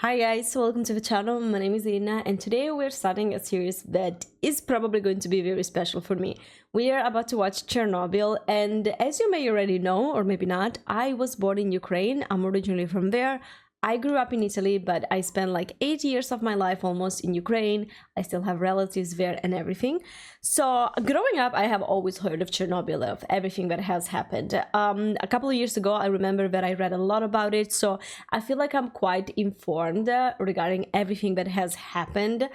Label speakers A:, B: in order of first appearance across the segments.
A: Hi guys, welcome to the channel. My name is Ina and today we're starting a series that is probably going to be very special for me. We are about to watch Chernobyl, and as you may already know, or maybe not, I was born in Ukraine. I'm originally from there. I grew up in Italy, but I spent like 8 years of my life almost in Ukraine. I still have relatives there and everything. So growing up, I have always heard of Chernobyl, of everything that has happened. A couple of years ago, I remember that I read a lot about it, so I feel like I'm quite informed regarding everything that has happened.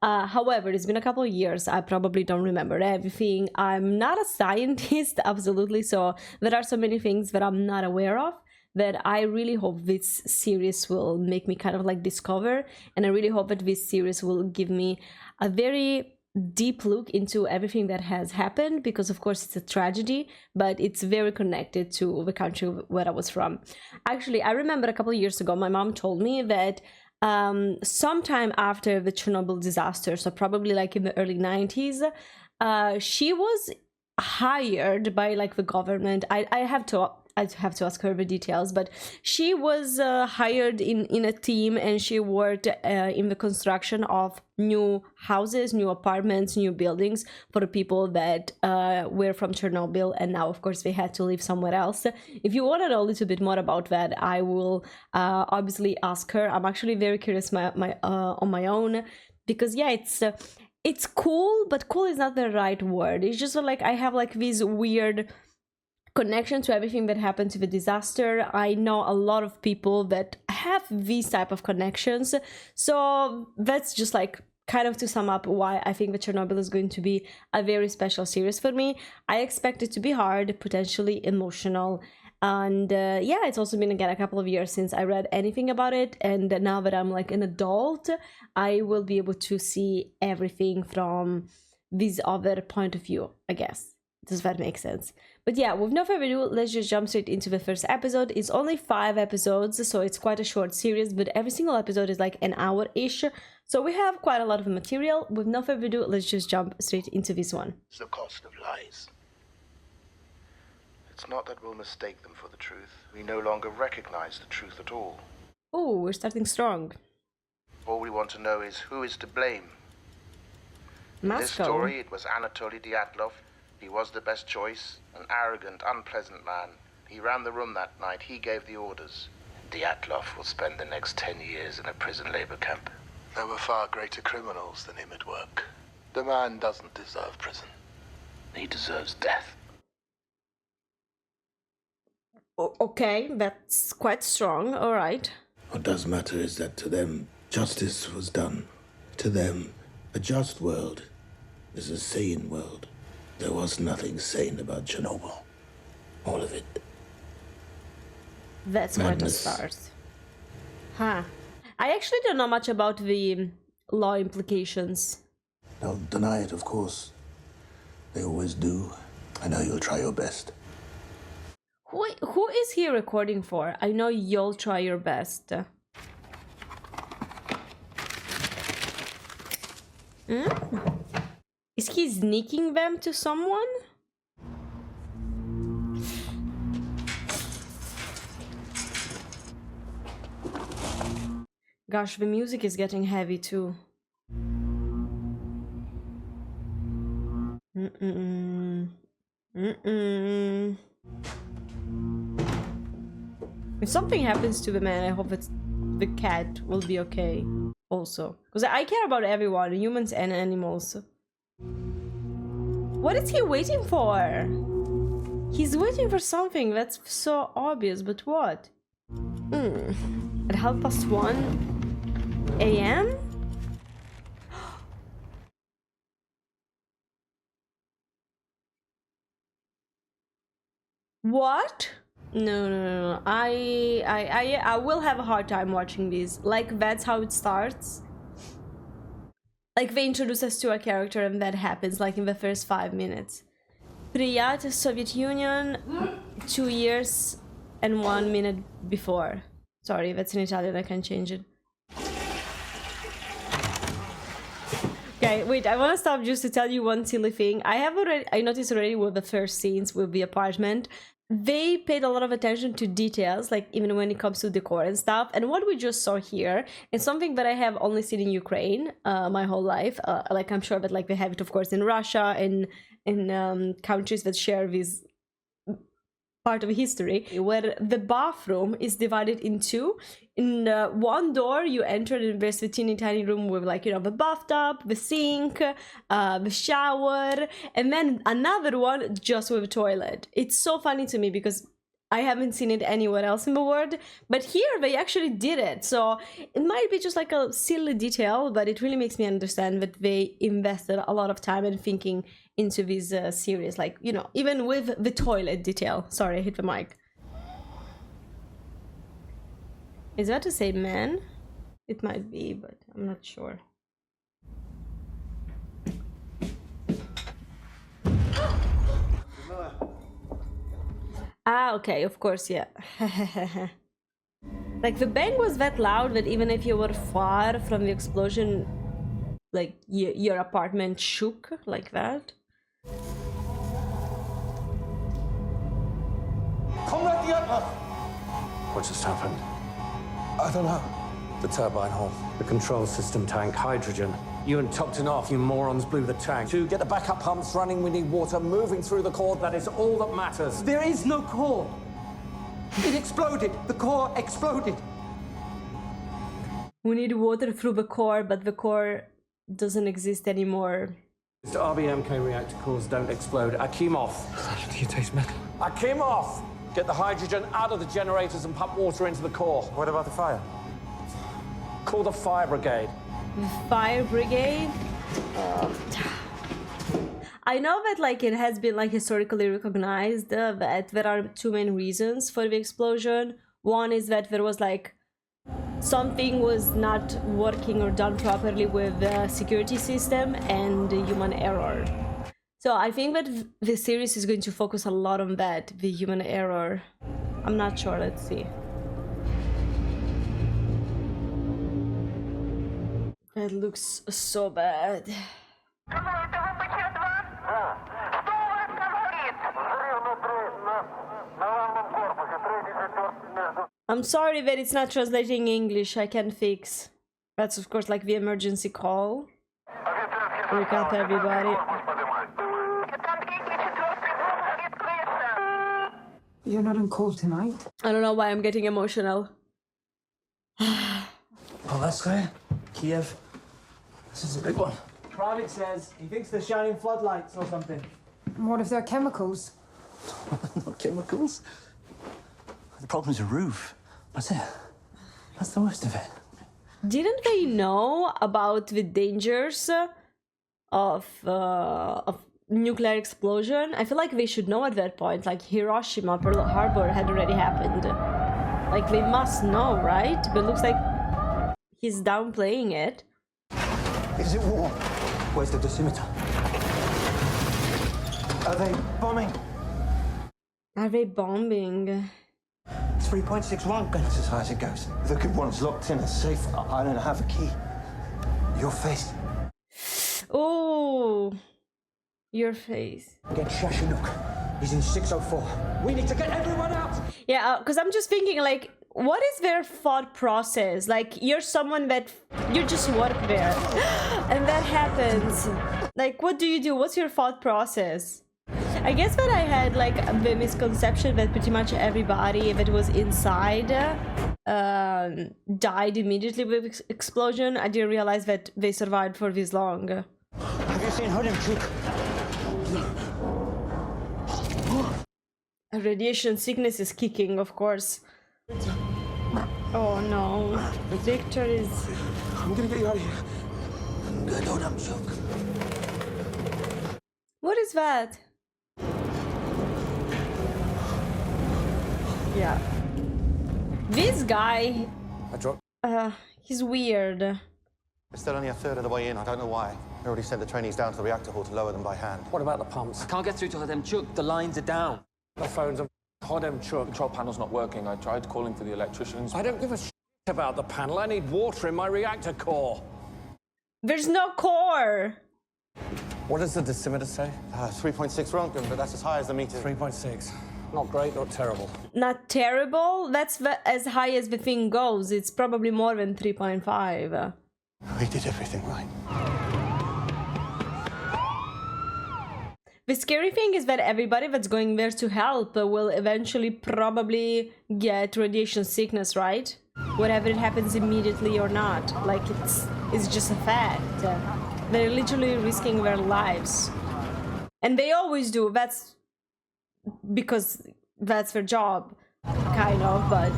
A: However, it's been a couple of years. I probably don't remember everything. I'm not a scientist, absolutely, so there are so many things that I'm not aware of that I really hope this series will make me kind of like discover, and I really hope that this series will give me a very deep look into everything that has happened, because of course it's a tragedy, but it's very connected to the country where I was from. Actually, I remember a couple of years ago my mom told me that sometime after the Chernobyl disaster, so probably like in the early 90s, she was hired by like the government. I have to ask her the details, but she was hired in a team, and she worked in the construction of new houses, new apartments, new buildings for the people that were from Chernobyl, and now of course they had to live somewhere else. If you want to know a little bit more about that, I will obviously ask her. I'm actually very curious on my own, because yeah, it's cool, but cool is not the right word. It's just like I have like this weird connection to everything that happened to the disaster. I know a lot of people that have these type of connections, so that's just like kind of to sum up why I think that Chernobyl is going to be a very special series for me. I expect it to be hard, potentially emotional, and yeah, it's also been again a couple of years since I read anything about it, and now that I'm like an adult, I will be able to see everything from this other point of view, I guess. Does that make sense? But yeah, with no further ado, let's just jump straight into the first episode. It's only 5 episodes, so it's quite a short series, but every single episode is like an hour-ish, so we have quite a lot of material. With no further ado, let's just jump straight into this one.
B: It's the cost of lies. It's not that we'll mistake them for the truth. We no longer recognize the truth at all.
A: Oh, we're starting strong.
B: All we want to know is who is to blame. In this story, it was Anatoly Dyatlov. He was the best choice, an arrogant, unpleasant man. He ran the room that night. He gave the orders. Dyatlov will spend the next 10 years in a prison labor camp.
C: There were far greater criminals than him at work. The man doesn't deserve prison.
B: He deserves death.
A: Okay, that's quite strong, alright.
D: What does matter is that to them, justice was done. To them, a just world is a sane world. There was nothing sane about Chernobyl. All of it.
A: That's quite a start. Huh. I actually don't know much about the law implications.
D: Don't deny it, of course. They always do. I know you'll try your best.
A: Who is he recording for? I know you'll try your best. Is he sneaking them to someone? Gosh, the music is getting heavy too. If something happens to the man, I hope that the cat will be okay also. Because I care about everyone, humans and animals. What is he waiting for? He's waiting for something that's so obvious, but what? At 1:30 a.m.? What? No. I will have a hard time watching these. Like, that's how it starts. Like, they introduce us to a character and that happens, like, in the first 5 minutes. Priyat, Soviet Union, 2 years and 1 minute before. Sorry, that's in Italian, I can't change it. Okay, wait, I want to stop just to tell you one silly thing. I noticed already with the first scenes with the apartment they paid a lot of attention to details, like even when it comes to decor and stuff. And what we just saw here is something that I have only seen in Ukraine my whole life. Like I'm sure that like they have it, of course, in Russia and in countries that share this part of history, where the bathroom is divided in two. In one door you enter and there's a teeny tiny room with like, you know, the bathtub, the sink, the shower, and then another one just with a toilet. It's so funny to me because I haven't seen it anywhere else in the world, but here they actually did it. So it might be just like a silly detail, but it really makes me understand that they invested a lot of time and thinking into this series, like, you know, even with the toilet detail. Sorry, I hit the mic. Is that to say man? It might be, but I'm not sure. Ah, okay, of course, yeah. Like the bang was that loud that even if you were far from the explosion, like your apartment shook like that.
E: Comrade Dietmar!
F: What just happened?
E: I don't know.
F: The turbine hole, the control system tank, hydrogen. You and Toptonov, you morons, blew the tank.
E: To get the backup pumps running, we need water moving through the core.
F: That is all that matters.
E: There is no core. It exploded. The core exploded.
A: We need water through the core, but the core doesn't exist anymore.
F: The RBMK reactor cores don't explode. Akimov.
E: Do you taste metal?
F: Akimov! Get the hydrogen out of the generators and pump water into the core.
E: What about the fire?
F: Call the fire brigade.
A: Fire brigade. I know that like it has been like historically recognized that there are two main reasons for the explosion. One is that there was like something was not working or done properly with the security system and the human error. So I think that the series is going to focus a lot on that, the human error. I'm not sure, let's see. That looks so bad. I'm sorry that it's not translating English, I can fix. That's of course like the emergency call. Wake up everybody.
G: You're not on call tonight?
A: I don't know why I'm getting emotional.
E: Polska, Kiev. This is a big one.
H: Kravitz says he thinks they're shining floodlights or something.
G: What if they're chemicals?
E: Not chemicals. The problem's a roof. That's it. That's the worst of it.
A: Didn't they know about the dangers of nuclear explosion? I feel like they should know at that point. Like Hiroshima, Pearl Harbor had already happened. Like they must know, right? But it looks like he's downplaying it.
E: Is it warm? Where's the dosimeter? Are they bombing?
A: Are they bombing?
E: 3.61. That's as high as it goes. The good one's locked in a safe. I don't have a key. Your face.
A: Oh, your face.
E: Get Shashanuk. He's in 604. We need to get everyone out.
A: Yeah, because I'm just thinking, like, what is their thought process? Like, you're someone that you just work there, and that happens. Like, what do you do? What's your thought process? I guess that I had like the misconception that pretty much everybody that was inside died immediately with explosion. I didn't realize that they survived for this long.
E: Have you seen Hodimchuk?
A: Radiation sickness is kicking, of course. Oh no, Victor is...
E: I'm gonna get you out of here. Good Hodimchuk.
A: What is that? Yeah. This guy...
E: I dropped.
A: He's weird.
I: We're still only a third of the way in. I don't know why. We already sent the trainees down to the reactor hall to lower them by hand.
F: What about the pumps?
H: Can't get through to Hodemchuk. The lines are down.
F: The phones are Hodemchuk.
J: Control panel's not working. I tried calling for the electricians.
F: I don't give a shit about the panel. I need water in my reactor core.
A: There's no core.
I: What does the dosimeter say? 3.6 Rontgen, but that's as high as the meter.
F: 3.6. Not great, not terrible.
A: Not terrible? That's as high as the thing goes. It's probably more than 3.5.
C: We did everything right.
A: The scary thing is that everybody that's going there to help will eventually probably get radiation sickness, right? Whatever it happens immediately or not. Like, it's just a fact. They're literally risking their lives. And they always do. That's because that's their job, kind of. But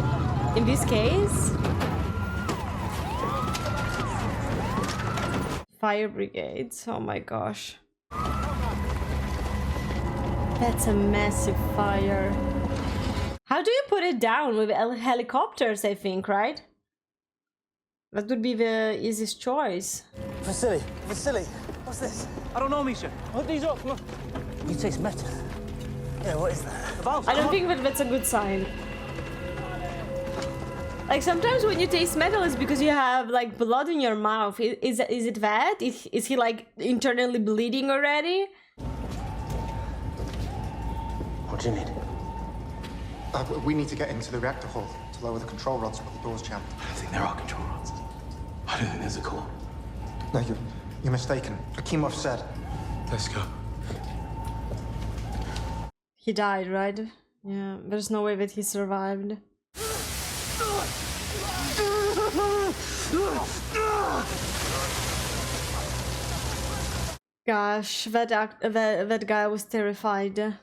A: in this case... Fire brigades. Oh my gosh. That's a massive fire. How do you put it down? With helicopters, I think, right? That would be the easiest choice.
H: Vasily, what's this? I don't know, Misha. Put these up, look. You taste metal. Yeah, what is that? The valve.
A: I don't think that's a good sign. Like, sometimes when you taste metal, it's because you have, like, blood in your mouth. Is it that? Is he, like, internally bleeding already?
E: What do you need? We need to get into the reactor hull to lower the control rods while the door's jammed.
D: I don't think there are control rods. I don't think there's a core.
E: No, you're mistaken. Akimov said.
D: Let's go.
A: He died, right? Yeah, there's no way that he survived. Gosh, that guy was terrified.
E: Are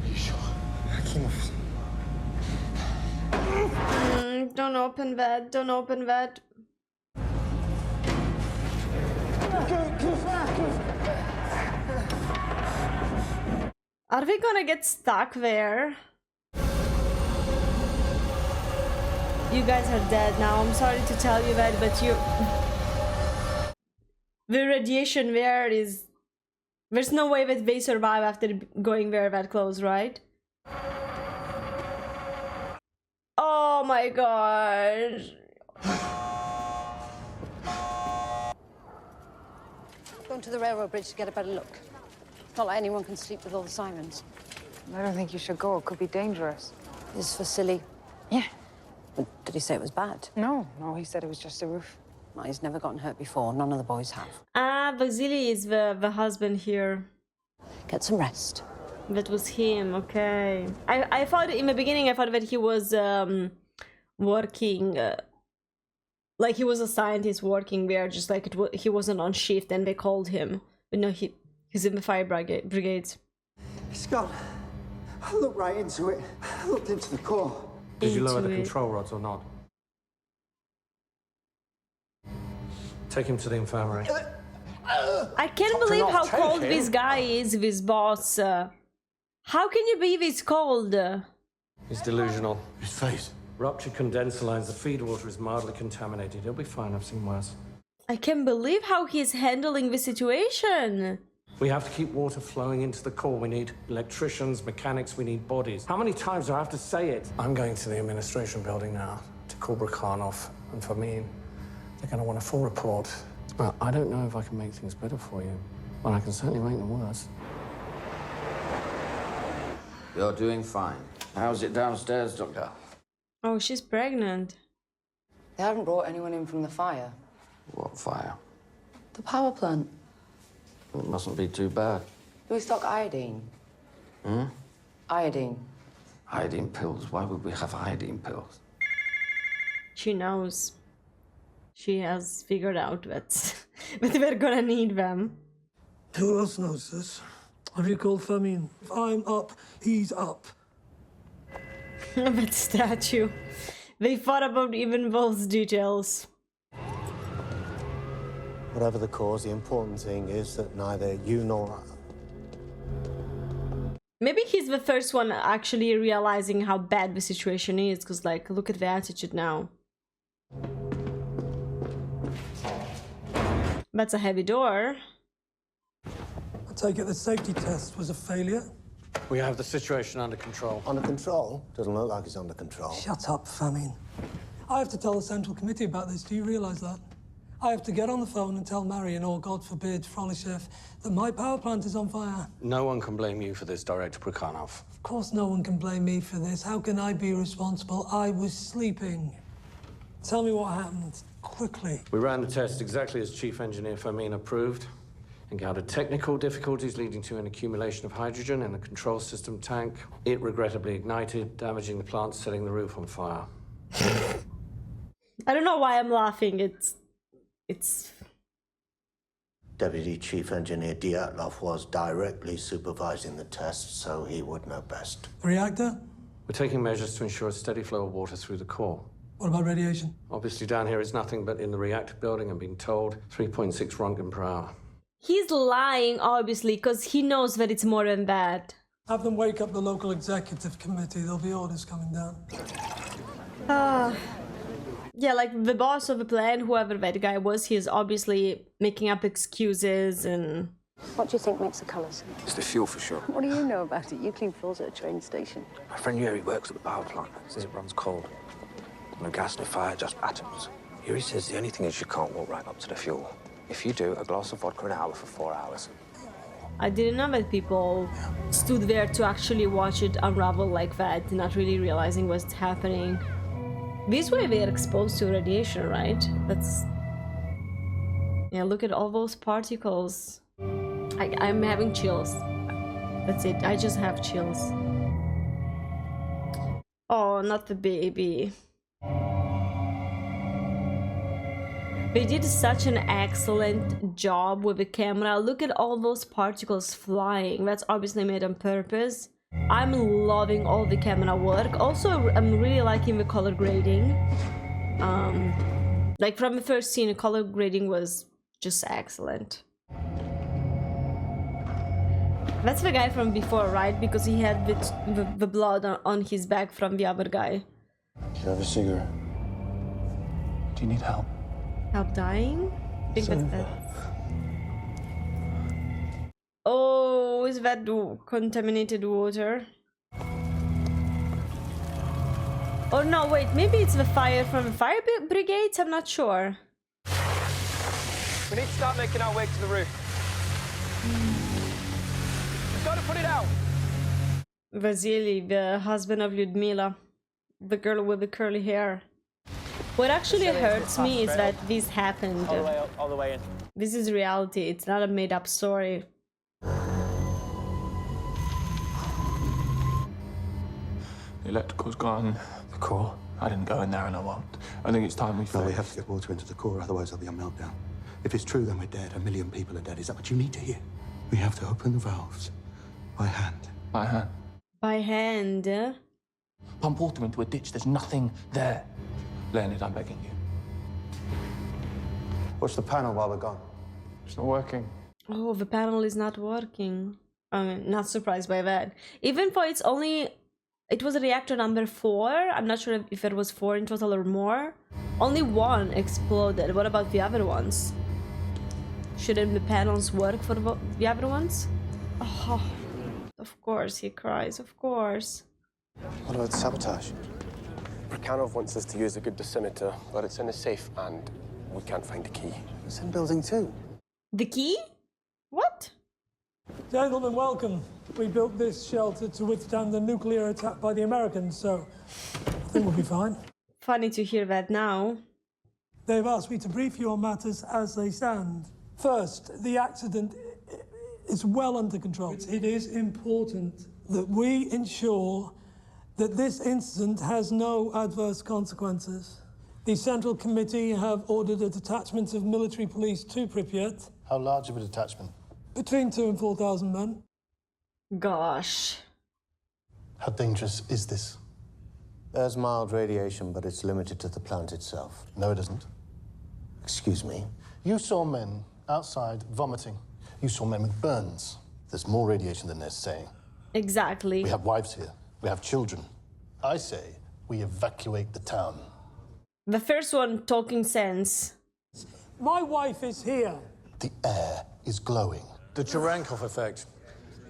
E: you sure? Akimov.
A: Don't open that. Don't open that. Are we gonna get stuck there? You guys are dead now. I'm sorry to tell you that, but the radiation there is... There's no way that they survive after going there that close, right? Oh my gosh.
K: Going to the railroad bridge to get a better look. Not like anyone can sleep with all the sirens.
G: I don't think you should go. It could be dangerous.
K: Is Vasily?
G: Yeah.
K: Did he say it was bad?
G: No, he said it was just a roof.
K: Well, he's never gotten hurt before. None of the boys have.
A: Ah, Vasily is the husband here.
K: Get some rest.
A: That was him, okay. I thought in the beginning, I thought that he was working, like he was a scientist working there, just like he wasn't on shift and they called him. But no, he's in the fire brigade.
E: Scott, I looked right into it. I looked into the core.
F: Did you lower the control rods or not? Take him to the infirmary.
A: I can't believe how cold this guy is, this boss. How can you be this cold?
F: He's delusional.
D: His face.
F: Ruptured condenser lines. The feed water is mildly contaminated. He'll be fine. I've seen worse.
A: I can't believe how he's handling the situation.
F: We have to keep water flowing into the core. We need electricians, mechanics, we need bodies. How many times do I have to say it? I'm going to the administration building now, to Kubrakhanov and Fomin. They're going to want a full report. Well, I don't know if I can make things better for you, but I can certainly make them worse.
L: You're doing fine. How's it downstairs, Doctor?
A: Oh, she's pregnant.
K: They haven't brought anyone in from the fire.
L: What fire?
K: The power plant.
L: It mustn't be too bad.
K: Do we stock iodine?
L: Hmm?
K: Iodine.
L: Iodine pills? Why would we have iodine pills?
A: She knows. She has figured out that we're gonna need them.
M: Who else knows this? Have you called Fomin? If I'm up, he's up.
A: That statue. They thought about even those details.
I: Whatever the cause, the important thing is that neither you nor I...
A: Maybe he's the first one actually realizing how bad the situation is, because, like, look at the attitude now. That's a heavy door.
M: I take it the safety test was a failure?
F: We have the situation under control.
I: Under control? Doesn't look like it's under control.
M: Shut up, Fomin. I have to tell the Central Committee about this. Do you realize that? I have to get on the phone and tell Marion, or God forbid, Frolishev, that my power plant is on fire.
F: No one can blame you for this, Director Prokhanov.
M: Of course no one can blame me for this. How can I be responsible? I was sleeping. Tell me what happened, quickly.
F: We ran the test exactly as Chief Engineer Fermin approved. Encountered technical difficulties leading to an accumulation of hydrogen in the control system tank. It regrettably ignited, damaging the plant, setting the roof on fire.
A: I don't know why I'm laughing. It's...
D: Deputy Chief Engineer Dyatlov was directly supervising the tests, so he would know best.
M: Reactor?
F: We're taking measures to ensure a steady flow of water through the core.
M: What about radiation?
F: Obviously down here is nothing but in the reactor building. I'm being told 3.6 Rontgen per hour.
A: He's lying, obviously, because he knows that it's more than that.
M: Have them wake up the local executive committee. There'll be orders coming down.
A: Yeah, like the boss of the plan, whoever that guy was, he is obviously making up excuses and...
K: What do you think makes the colours?
N: It's the fuel for sure.
K: What do you know about it? You clean floors at a train station.
N: My friend Yuri works at the power plant. Says it runs cold. No gas, no fire, just atoms. Yuri says the only thing is you can't walk right up to the fuel. If you do, a glass of vodka an hour for 4 hours.
A: I didn't know that people stood there to actually watch it unravel like that, not really realizing what's happening. This way they are exposed to radiation, right? That's... Yeah, look at all those particles. I'm having chills. That's it, I just have chills. Oh, not the baby. They did such an excellent job with the camera. Look at all those particles flying. That's obviously made on purpose. I'm loving all the camera work. Also, I'm really liking the color grading. Like from the first scene, the color grading was just excellent. That's the guy from before, right? Because he had the blood on his back from the other guy.
N: Do you have a cigarette? Do you need help?
A: Help dying? I think that's that. Oh, is that contaminated water? Oh no, wait, maybe it's the fire from the fire brigades? I'm not sure.
H: We need to start making our way to the roof. We've got to put it out.
A: Vasily, the husband of Lyudmila. The girl with the curly hair. What actually hurts me is that this happened.
H: All the way up, all the way in.
A: This is reality, it's not a made-up story.
J: The electrical's gone.
C: The core? I didn't go in there and I won't.
J: I think it's time we
C: No, we have to get water into the core, otherwise there'll be a meltdown. If it's true, then we're dead. 1 million people are dead. Is that what you need to hear? We have to open the valves by hand.
J: By hand.
A: By hand?
J: Pump water into a ditch. There's nothing there. Leonard, I'm begging you.
I: Watch the panel while we're gone.
J: It's not working.
A: Oh, the panel is not working. I mean, not surprised by that. Even for it's only... It was reactor number 4. I'm not sure if it was 4 in total or more. Only 1 exploded. What about the other ones? Shouldn't the panels work for the other ones? Oh, of course he cries, of course.
N: What about sabotage? Prokhanov wants us to use a good dosimeter, but it's in a safe and we can't find the key.
E: It's in building 2.
A: The key? What?
M: Gentlemen, welcome. We built this shelter to withstand the nuclear attack by the Americans, so I think we'll be fine.
A: Funny to hear that now.
M: They've asked me to brief you on matters as they stand. First, the accident is well under control. It is important that we ensure that this incident has no adverse consequences. The Central Committee have ordered a detachment of military police to Pripyat.
C: How large of a detachment?
M: Between 2,000 and 4,000 men.
A: Gosh.
C: How dangerous is this?
D: There's mild radiation, but it's limited to the plant itself.
C: No, it isn't.
D: Excuse me?
C: You saw men outside vomiting. You saw men with burns. There's more radiation than they're saying.
A: Exactly.
C: We have wives here. We have children. I say we evacuate the town.
A: The first one talking sense.
M: My wife is here.
C: The air is glowing.
F: The Cherenkov effect.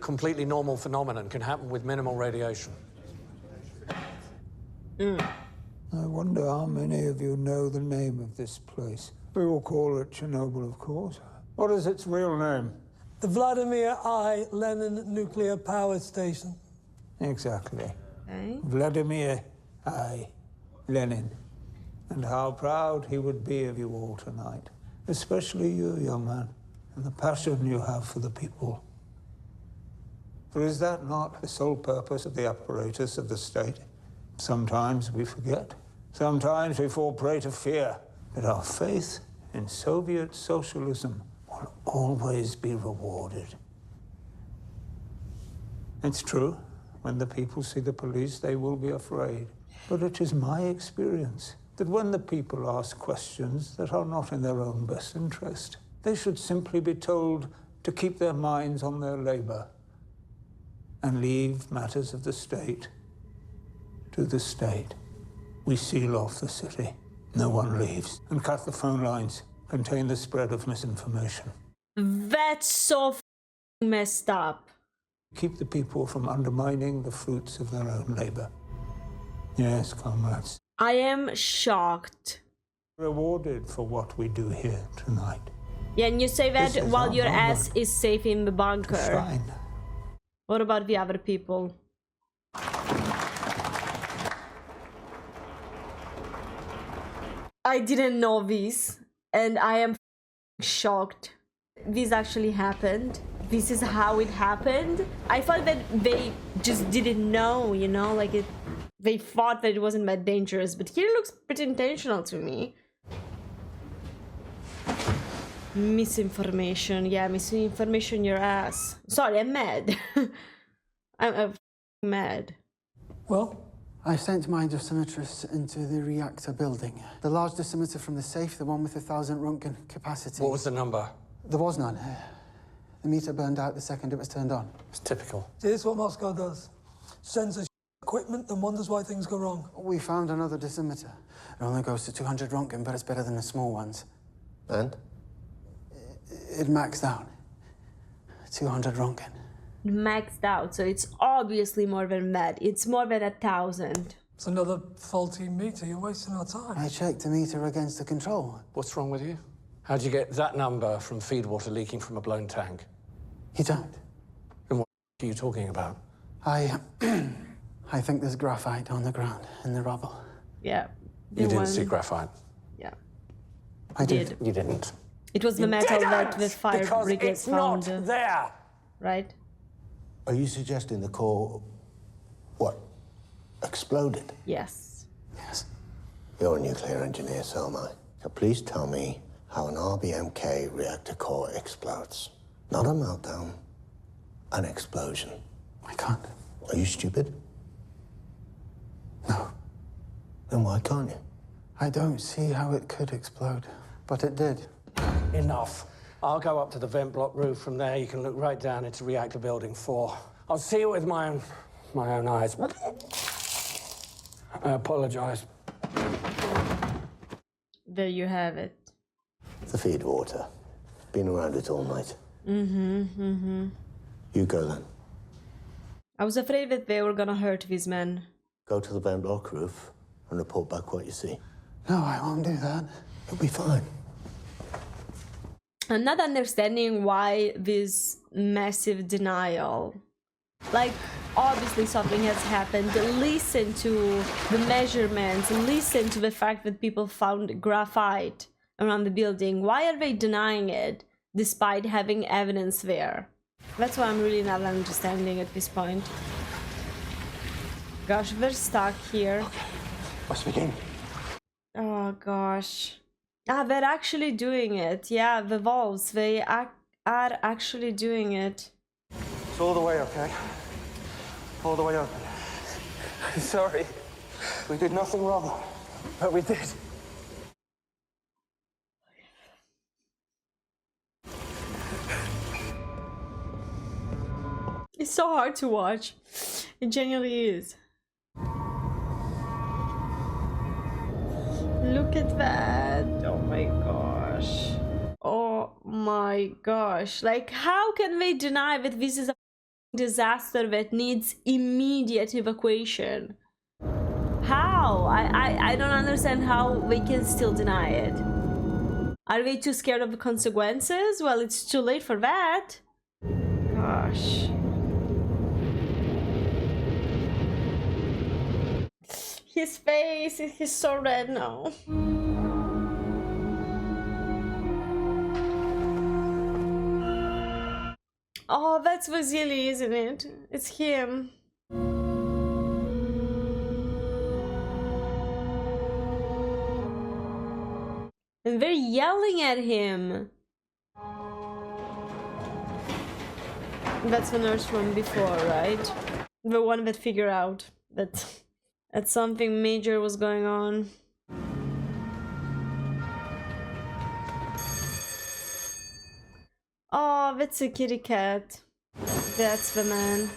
F: Completely normal phenomenon, can happen with minimal radiation.
O: I wonder how many of you know the name of this place. We all call it Chernobyl, of course. What is its real name?
M: The Vladimir I. Lenin Nuclear Power Station.
O: Exactly.
A: Okay.
O: Vladimir I. Lenin. And how proud he would be of you all tonight. Especially you, young man, and the passion you have for the people. For is that not the sole purpose of the apparatus of the state? Sometimes we forget. Sometimes we fall prey to fear. But our faith in Soviet socialism will always be rewarded. It's true, when the people see the police, they will be afraid. But it is my experience that when the people ask questions that are not in their own best interest, they should simply be told to keep their minds on their labor and leave matters of the state to the state. We seal off the city. No one leaves. And cut the phone lines. Contain the spread of misinformation.
A: That's so messed up.
O: Keep the people from undermining the fruits of their own labor. Yes, comrades.
A: I am shocked.
O: Rewarded for what we do here tonight.
A: Yeah, and you say that while your ass is safe in the bunker.
O: Fine.
A: What about the other people? I didn't know this, and I am shocked. This actually happened. This is how it happened. I thought that they just didn't know, you know, like they thought that it wasn't that dangerous, but here it looks pretty intentional to me. Misinformation. Yeah, misinformation your ass. Sorry, I'm mad. I'm mad.
M: Well?
P: I sent my dosimetrist into the reactor building. The large dosimeter from the safe, the one with 1,000 Röntgen capacity.
F: What was the number?
P: There was none. The meter burned out the second it was turned on.
F: It's typical.
M: Here's what Moscow does. Sends us equipment and wonders why things go wrong.
P: We found another dosimeter. It only goes to 200 Röntgen, but it's better than the small ones.
D: And?
P: It maxed out. 200 Röntgen.
A: Maxed out, so it's obviously more than that. It's more than 1,000.
M: It's another faulty meter. You're wasting our time.
P: I checked the meter against the control.
F: What's wrong with you? How'd you get that number from feed water leaking from a blown tank?
P: You don't.
F: And what are you talking about?
P: I think there's graphite on the ground in the rubble.
A: Yeah.
F: You didn't see graphite?
A: Yeah.
P: I did.
F: You didn't.
A: It was the metal that the fire brigade found.
F: Not there.
A: Right?
D: Are you suggesting the core, what, exploded?
A: Yes.
P: Yes.
D: You're a nuclear engineer, so am I. So please tell me how an RBMK reactor core explodes. Not a meltdown, an explosion.
P: I can't.
D: Are you stupid?
P: No.
D: Then why can't you?
P: I don't see how it could explode, but it did.
F: Enough. I'll go up to the vent block roof. From there, you can look right down into reactor building 4. I'll see it with my own eyes. I apologize.
A: There you have it.
D: The feed water. Been around it all night. You go then.
A: I was afraid that they were gonna hurt these men.
D: Go to the vent block roof and report back what you see.
P: No, I won't do that.
D: You'll be fine.
A: I'm not understanding why this massive denial. Like, obviously something has happened. Listen to the measurements. Listen to the fact that people found graphite around the building. Why are they denying it despite having evidence there? That's what I'm really not understanding at this point. Gosh, they're stuck here.
D: Okay, let's begin.
A: Oh gosh. Ah, they're actually doing it. Yeah, the valves, they are actually doing it.
E: It's all the way, okay? All the way open.
P: I'm sorry.
E: We did nothing wrong, but we did.
A: It's so hard to watch. It genuinely is. Look at that. Oh my gosh. Oh my gosh. Like, how can they deny that this is a disaster that needs immediate evacuation? How? I don't understand how we can still deny it. Are we too scared of the consequences? Well, it's too late for that. Gosh. His face, he's so red now. Oh, that's Vasily, isn't it? It's him. And they're yelling at him. That's the nurse from before, right? The one that figured out that something major was going on. Oh, that's a kitty cat. That's the man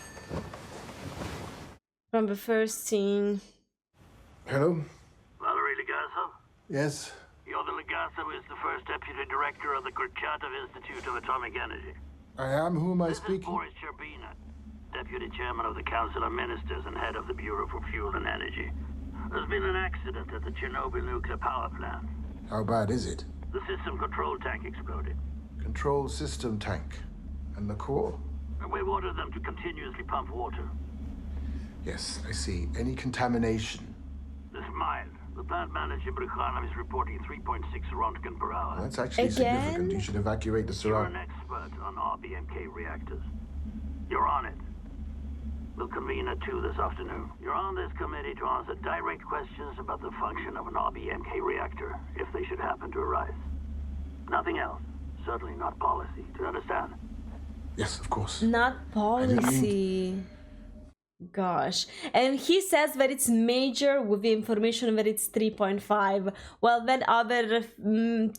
A: from the first scene.
Q: Hello?
R: Valerie Legasso?
Q: Yes?
R: You're the Legasso who is the first deputy director of the Kurchatov Institute of Atomic Energy.
Q: I am. Who am I
R: This is
Q: speaking?
R: Boris Sherbina, deputy chairman of the Council of Ministers and head of the Bureau for Fuel and Energy. There's been an accident at the Chernobyl nuclear power plant.
Q: How bad is it?
R: The system control tank exploded.
Q: Control system tank. And the core?
R: And we've ordered them to continuously pump water.
Q: Yes, I see. Any contamination?
R: This mild. The plant manager Brikhanov is reporting 3.6 Rontgen per hour.
Q: That's actually significant. You should evacuate the
R: You're an
Q: surround.
R: expert on RBMK reactors. You're on it. We'll convene at 2 this afternoon. You're on this committee to answer direct questions about the function of an RBMK reactor, if they should happen to arise. Nothing else. Certainly not policy. Do you understand?
Q: Yes, of course.
A: Not policy. Gosh. And he says that it's major with the information that it's 3.5. Well, that other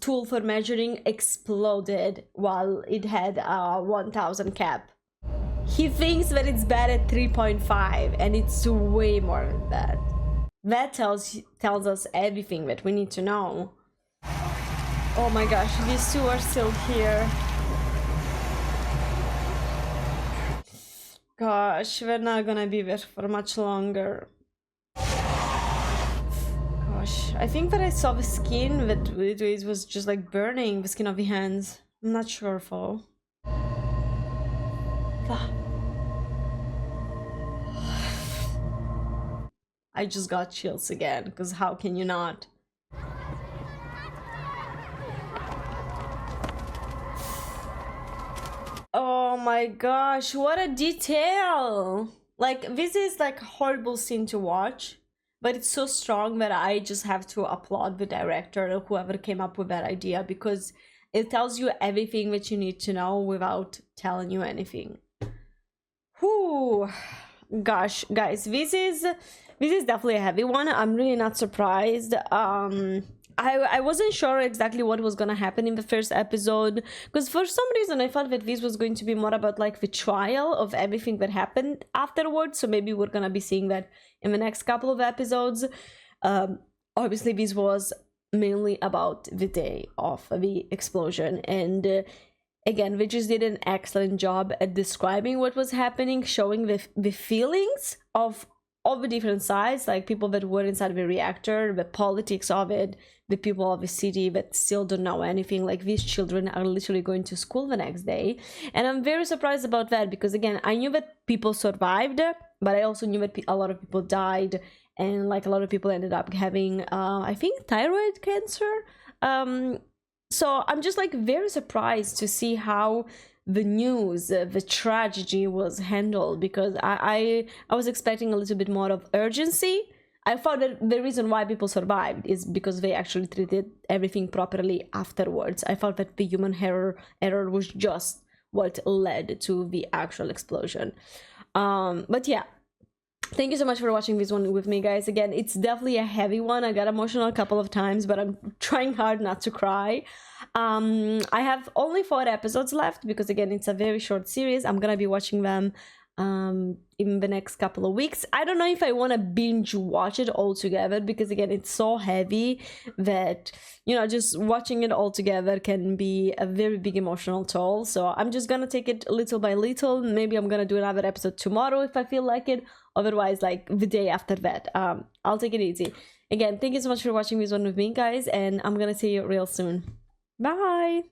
A: tool for measuring exploded while it had a 1000 cap. He thinks that it's bad at 3.5 and it's way more than that. That tells us everything that we need to know. Oh my gosh, these two are still here. Gosh, we're not gonna be there for much longer. Gosh, I think that I saw the skin that it was just like burning, the skin of the hands. I'm not sure though. I just got chills again, because how can you not? Oh my gosh, what a detail! Like, this is like a horrible scene to watch, but it's so strong that I just have to applaud the director or whoever came up with that idea, because it tells you everything that you need to know without telling you anything. Whew. Gosh, guys, this is definitely a heavy one. I'm really not surprised. I wasn't sure exactly what was gonna happen in the first episode, because for some reason I thought that this was going to be more about like the trial of everything that happened afterwards, so maybe we're gonna be seeing that in the next couple of episodes. Obviously this was mainly about the day of the explosion, and again, they just did an excellent job at describing what was happening, showing the feelings of all the different sides, like people that were inside the reactor, the politics of it, the people of the city that still don't know anything. Like, these children are literally going to school the next day. And I'm very surprised about that, because again, I knew that people survived, but I also knew that a lot of people died, and like a lot of people ended up having, I think, thyroid cancer. So I'm just like very surprised to see how the news, the tragedy was handled, because I was expecting a little bit more of urgency. I thought that the reason why people survived is because they actually treated everything properly afterwards. I thought that the human error was just what led to the actual explosion. But yeah, thank you so much for watching this one with me, guys. Again, it's definitely a heavy one. I got emotional a couple of times, but I'm trying hard not to cry. I have only 4 episodes left, because again, it's a very short series. I'm gonna be watching them in the next couple of weeks. I don't know if I want to binge watch it all together, because again, it's so heavy that, you know, just watching it all together can be a very big emotional toll. So I'm just gonna take it little by little. Maybe I'm gonna do another episode tomorrow if I feel like it, otherwise like the day after that. I'll take it easy. Again, thank you so much for watching this one with me, guys, and I'm gonna see you real soon. Bye.